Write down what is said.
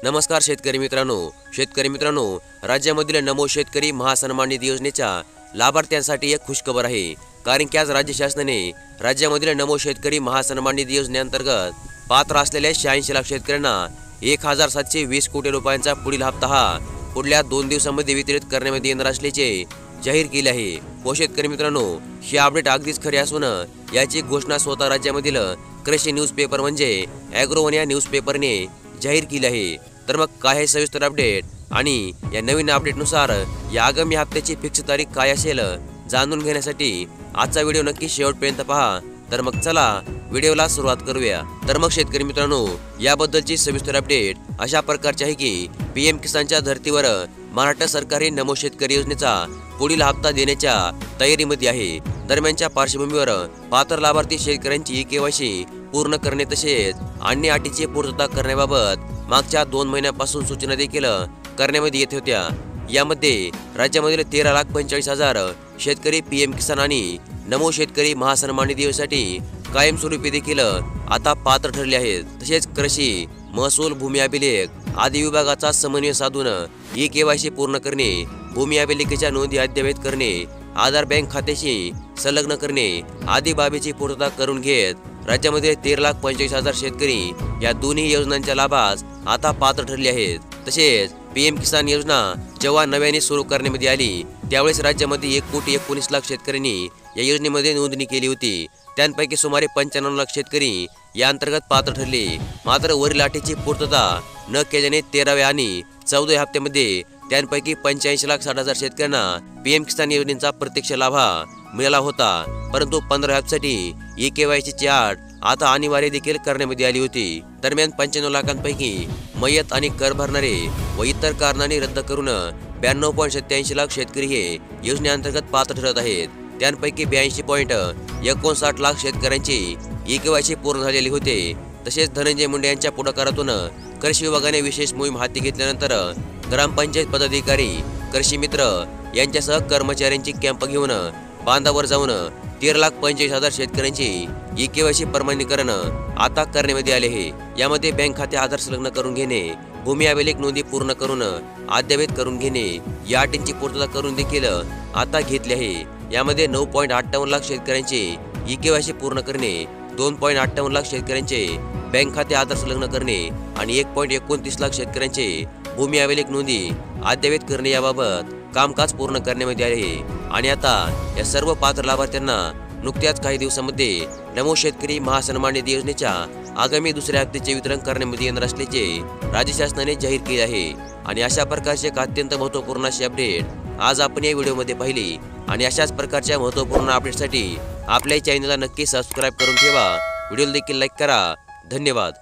नमस्कार शेतकरी मित्रांनो, राज्यामधील नमो शेतकरी महासन्मान निधी योजनेच्या लाभार्थ्यांसाठी एक खुशखबर आहे। कारण की आज राज्य शासनाने राज्यामधील नमो शेतकरी महासन्मान निधी योजनेअंतर्गत पात्र असलेल्या 86 लाख शेतकऱ्यांना 1720 कोटी रुपयांचा पुढील हप्ता हा पुढल्या 2 दिवसांमध्ये वितरित करण्यामध्ये येणार असल्याचे जाहीर केले आहे। व शेतकरी मित्रांनो, ही अपडेट अगदीच खरी असून याची घोषणा स्वतः राज्यामधील कृषी न्यूजपेपर म्हणजे ॲग्रोवन या न्यूजपेपरने जाहीर केली आहे। तर मग काय आहे सविस्तर अपडेट आणि या नवीन अपडेटनुसार या आगामी हप्त्याची फिक्स तारीख काय असेल जाणून घेण्यासाठी आजचा व्हिडिओ नक्की शेवटपर्यंत पहा। तर मग चला व्हिडिओला सुरुवात करूया। तर मग शेतकरी मित्रांनो, याबद्दलची सविस्तर अपडेट अशा प्रकारची आहे की पीएम किसानच्या धर्तीवर महाराष्ट्र सरकार ही नमो शेतकरी योजनेचा पुढील हप्ता देण्याच्या तयारीमध्ये आहे। दरम्यानच्या पार्श्वभूमीवर पात्र लाभार्थी शेतकऱ्यांची केवायसी पूर्ण करणे तसेच अन्य अटीची पूर्तता करण्याबाबत मागच्या 2 महिन्यांपासून सूचना देखील करण्यामध्ये येत होत्या। यामध्ये राज्यामधील 13,45,000 शेतकरी पीएम किसान आणि नमो शेतकरी महासन्मान निधी योजनेसाठी कायमस्वरूपी देखील आता पात्र ठरले आहेत। तसेच कृषी, महसूल, भूमी अभिलेख आदी विभागाचा समन्वय साधून ई केवायसी पूर्ण करणे, भूमी अभिलेखाच्या नोंदी अद्ययावत करणे, आधार बँक खात्याशी संलग्न करणे आदी बाबीची पूर्तता करून घेत राज्यामध्ये 13,45,000 शेतकरी या दोन्ही योजनांच्या लाभास आता पात्र ठरले आहेत। तसेच पीएम किसान योजना जेव्हा नव्याने सुरू करण्यामध्ये आली त्यावेळेस राज्यामध्ये 1,19,00,000 शेतकऱ्यांनी या योजनेमध्ये नोंदणी केली होती। त्यांपैकी सुमारे 95 लाख शेतकरी या अंतर्गत पात्र ठरले। मात्र वरील अटीची पूर्तता न केल्याने 13व्या आणि 14व्या हप्त्यामध्ये त्यांपैकी 85,60,000 शेतकऱ्यांना पीएम किसान योजनेचा प्रत्यक्ष लाभ मिळाला होता। परंतु 15 हप्त्यासाठी ई केवायसीची अट आता अनिवार्य देखील करण्यामध्ये आली होती। दरम्यान 95 लाखांपैकी मयत आणि कर भरणारे व इतर कारणांनी रद्द करून 92.87 लाख शेतकरी हे योजनेअंतर्गत पात्र ठरत आहेत। त्यांपैकी 82.59 लाख शेतकऱ्यांची ई केवायसी पूर्ण झालेली होते। तसेच धनंजय मुंडे यांच्या पुढाकारातून कृषी विभागाने विशेष मोहीम हाती घेतल्यानंतर ग्रामपंचायत पदाधिकारी, कृषी मित्र यांच्यासह कर्मचाऱ्यांची कॅम्प घेऊन बांधावर जाऊन 13,45,000 शेतकऱ्यांची ई केवायसी प्रमाणीकरण आता करण्यामध्ये आले आहे। यामध्ये बँक खाते आधार संलग्न करून घेणे, भूमी अभिलेख नोंदी पूर्ण करून अद्ययावत करून घेणे या अटींची पूर्तता करून देखील आता घेतली आहे। यामध्ये 9.58 लाख शेतकऱ्यांची ई केवायसी पूर्ण करणे, 2.58 लाख शेतकऱ्यांचे बँक खाते आधार संलग्न करणे आणि 1.29 लाख शेतकऱ्यांचे भूमी अभिलेख नोंदी अद्ययावत करणे याबाबत कामकाज पूर्ण करण्यामध्ये आले आहे। आणि आता या सर्व पात्र लाभार्थ्यांना नुकत्याच काही दिवसांमध्ये नमो शेतकरी महासन्मान निधी योजनेच्या आगामी दुसऱ्या हप्त्याचे वितरण करण्यामध्ये येणार असल्याचे राज्य शासनाने जाहीर केले आहे। आणि अशा प्रकारचे एक अत्यंत महत्त्वपूर्ण अशी अपडेट आज आपण या व्हिडिओमध्ये पाहिली। आणि अशाच प्रकारच्या महत्त्वपूर्ण अपडेटसाठी आपल्या चॅनलला नक्की सबस्क्राईब करून ठेवा। व्हिडिओला देखील लाईक करा। धन्यवाद।